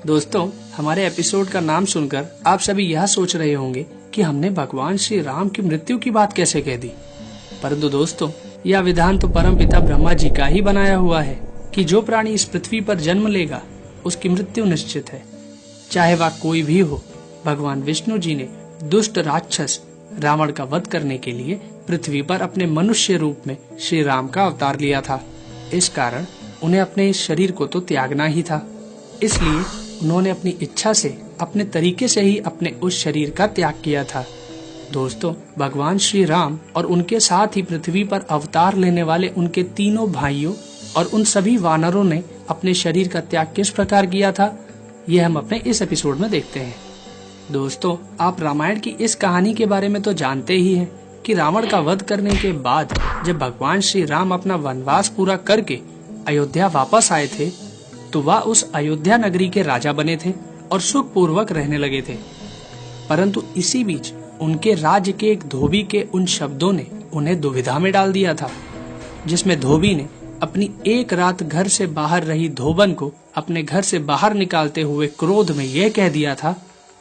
दोस्तों, हमारे एपिसोड का नाम सुनकर आप सभी यह सोच रहे होंगे कि हमने भगवान श्री राम की मृत्यु की बात कैसे कह दी। परंतु दोस्तों, यह विधान तो परमपिता ब्रह्मा जी का ही बनाया हुआ है कि जो प्राणी इस पृथ्वी पर जन्म लेगा उसकी मृत्यु निश्चित है, चाहे वह कोई भी हो। भगवान विष्णु जी ने दुष्ट राक्षस रावण का वध करने के लिए पृथ्वी पर अपने मनुष्य रूप में श्री राम का अवतार लिया था। इस कारण उन्हें अपने इस शरीर को तो त्यागना ही था, इसलिए उन्होंने अपनी इच्छा से अपने तरीके से ही अपने उस शरीर का त्याग किया था। दोस्तों, भगवान श्री राम और उनके साथ ही पृथ्वी पर अवतार लेने वाले उनके तीनों भाइयों और उन सभी वानरों ने अपने शरीर का त्याग किस प्रकार किया था, यह हम अपने इस एपिसोड में देखते हैं। दोस्तों, आप रामायण की इस कहानी के बारे में तो जानते ही हैं कि रावण का वध करने के बाद जब भगवान श्री राम अपना वनवास पूरा करके अयोध्या वापस आए थे तो वह उस अयोध्या नगरी के राजा बने थे और सुख पूर्वक रहने लगे थे। परंतु इसी बीच उनके राज्य के एक धोबी के उन शब्दों ने उन्हें दुविधा में डाल दिया था, जिसमें धोबी ने अपनी एक रात घर से बाहर रही धोबन को अपने घर से बाहर निकालते हुए क्रोध में यह कह दिया था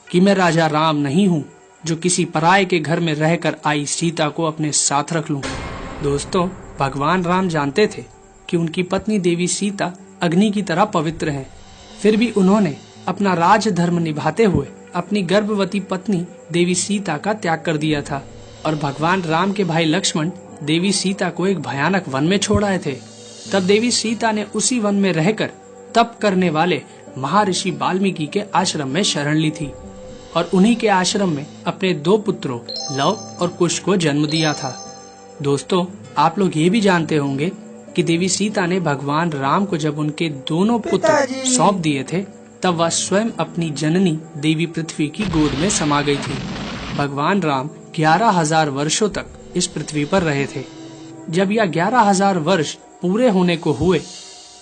कि मैं राजा राम नहीं हूँ जो किसी पराये के घर में रहकर आई सीता को अपने साथ रख लूं। दोस्तों, भगवान राम जानते थे कि उनकी पत्नी देवी सीता अग्नि की तरह पवित्र है, फिर भी उन्होंने अपना राज धर्म निभाते हुए अपनी गर्भवती पत्नी देवी सीता का त्याग कर दिया था और भगवान राम के भाई लक्ष्मण देवी सीता को एक भयानक वन में छोड़ आए थे। तब देवी सीता ने उसी वन में रहकर तप करने वाले महर्षि वाल्मीकि के आश्रम में शरण ली थी और उन्हीं के आश्रम में अपने दो पुत्रों लव और कुश को जन्म दिया था। दोस्तों, आप लोग ये भी जानते होंगे कि देवी सीता ने भगवान राम को जब उनके दोनों पुत्र सौंप दिए थे तब वह स्वयं अपनी जननी देवी पृथ्वी की गोद में समा गई थी। भगवान राम 11,000 वर्षों तक इस पृथ्वी पर रहे थे। जब यह 11,000 वर्ष पूरे होने को हुए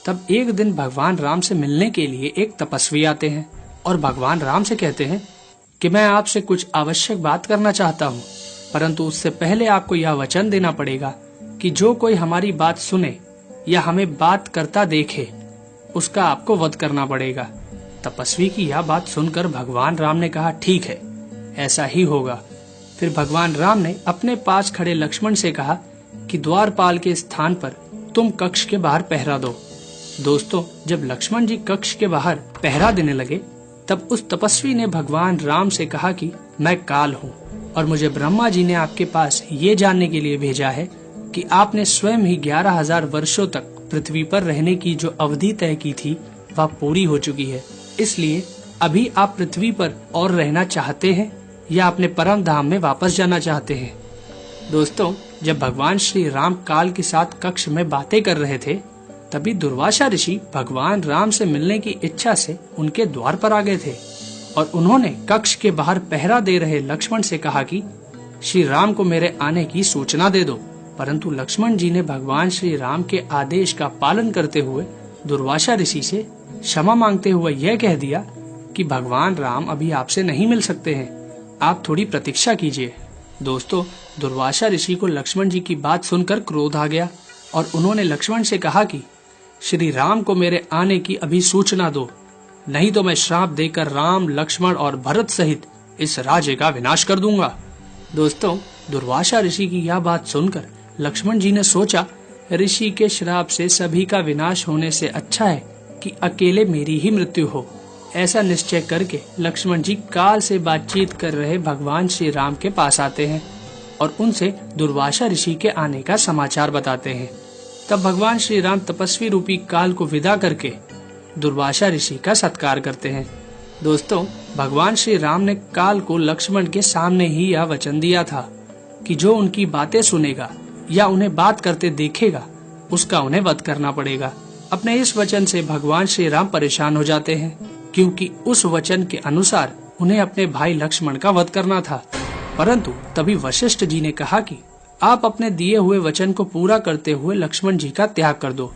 तब एक दिन भगवान राम से मिलने के लिए एक तपस्वी आते हैं और भगवान राम से कहते हैं कि मैं आपसे कुछ आवश्यक बात करना चाहता हूँ, परंतु उससे पहले आपको यह वचन देना पड़ेगा कि जो कोई हमारी बात सुने या हमें बात करता देखे उसका आपको वध करना पड़ेगा। तपस्वी की यह बात सुनकर भगवान राम ने कहा, ठीक है, ऐसा ही होगा। फिर भगवान राम ने अपने पास खड़े लक्ष्मण से कहा कि द्वारपाल के स्थान पर तुम कक्ष के बाहर पहरा दो। दोस्तों, जब लक्ष्मण जी कक्ष के बाहर पहरा देने लगे तब उस तपस्वी ने भगवान राम से कहा कि मैं काल हूँ और मुझे ब्रह्मा जी ने आपके पास ये जानने के लिए भेजा है कि आपने स्वयं ही 11,000 वर्षों तक पृथ्वी पर रहने की जो अवधि तय की थी वह पूरी हो चुकी है, इसलिए अभी आप पृथ्वी पर और रहना चाहते हैं या अपने परम धाम में वापस जाना चाहते हैं। दोस्तों, जब भगवान श्री राम काल के साथ कक्ष में बातें कर रहे थे तभी दुर्वासा ऋषि भगवान राम से मिलने की इच्छा से उनके द्वार पर आ गए थे और उन्होंने कक्ष के बाहर पहरा दे रहे लक्ष्मण से कहा कि श्री राम को मेरे आने की सूचना दे दो। परंतु लक्ष्मण जी ने भगवान श्री राम के आदेश का पालन करते हुए दुर्वासा ऋषि से क्षमा मांगते हुए यह कह दिया कि भगवान राम अभी आपसे नहीं मिल सकते हैं, आप थोड़ी प्रतीक्षा कीजिए। दोस्तों, दुर्वासा ऋषि को लक्ष्मण जी की बात सुनकर क्रोध आ गया और उन्होंने लक्ष्मण से कहा कि श्री राम को मेरे आने की अभी सूचना दो, नहीं तो मैं श्राप देकर राम, लक्ष्मण और भरत सहित इस राज्य का विनाश कर दूंगा। दोस्तों, दुर्वासा ऋषि की यह बात सुनकर लक्ष्मण जी ने सोचा, ऋषि के श्राप से सभी का विनाश होने से अच्छा है कि अकेले मेरी ही मृत्यु हो। ऐसा निश्चय करके लक्ष्मण जी काल से बातचीत कर रहे भगवान श्री राम के पास आते हैं और उनसे दुर्वासा ऋषि के आने का समाचार बताते हैं। तब भगवान श्री राम तपस्वी रूपी काल को विदा करके दुर्वासा ऋषि का सत्कार करते हैं। दोस्तों, भगवान श्री राम ने काल को लक्ष्मण के सामने ही यह वचन दिया था कि जो उनकी बातें सुनेगा या उन्हें बात करते देखेगा उसका उन्हें वध करना पड़ेगा। अपने इस वचन से भगवान श्री राम परेशान हो जाते हैं क्योंकि उस वचन के अनुसार उन्हें अपने भाई लक्ष्मण का वध करना था। परंतु तभी वशिष्ठ जी ने कहा कि आप अपने दिए हुए वचन को पूरा करते हुए लक्ष्मण जी का त्याग कर दो,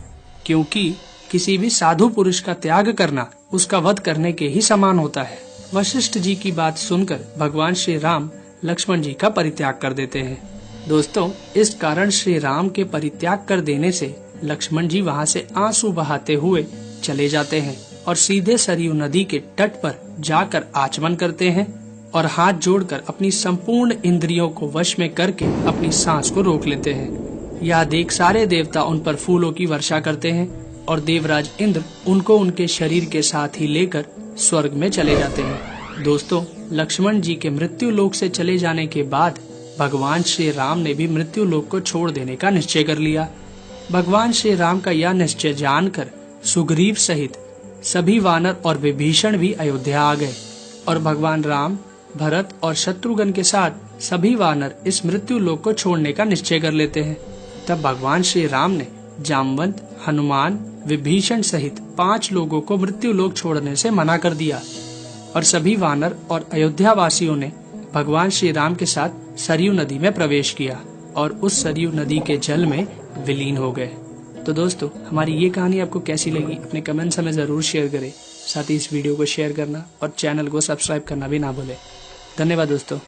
क्योंकि किसी भी साधु पुरुष का त्याग करना उसका वध करने के ही समान होता है। वशिष्ठ जी की बात सुनकर भगवान श्री राम लक्ष्मण जी का परित्याग कर देते हैं। दोस्तों, इस कारण श्री राम के परित्याग कर देने से लक्ष्मण जी वहाँ से आंसू बहाते हुए चले जाते हैं और सीधे सरयू नदी के तट पर जाकर आचमन करते हैं और हाथ जोड़कर अपनी संपूर्ण इंद्रियों को वश में करके अपनी सांस को रोक लेते हैं। यह देख सारे देवता उन पर फूलों की वर्षा करते हैं और देवराज इंद्र उनको उनके शरीर के साथ ही लेकर स्वर्ग में चले जाते हैं। दोस्तों, लक्ष्मण जी के मृत्यु लोक से चले जाने के बाद भगवान श्री राम ने भी मृत्यु लोक को छोड़ देने का निश्चय कर लिया। भगवान श्री राम का यह निश्चय जानकर सुग्रीव सहित सभी वानर और विभीषण भी अयोध्या आ गए और भगवान राम, भरत और शत्रुघ्न के साथ सभी वानर इस मृत्यु लोक को छोड़ने का निश्चय कर लेते हैं। तब भगवान श्री राम ने जामवंत, हनुमान, विभीषण सहित 5 लोगों को मृत्यु लोक छोड़ने से मना कर दिया और सभी वानर और अयोध्या वासियों ने भगवान श्री राम के साथ सरयू नदी में प्रवेश किया और उस सरयू नदी के जल में विलीन हो गए। तो दोस्तों, हमारी ये कहानी आपको कैसी लगी अपने कमेंट्स हमें जरूर शेयर करें। साथ ही इस वीडियो को शेयर करना और चैनल को सब्सक्राइब करना भी ना भूलें। धन्यवाद दोस्तों।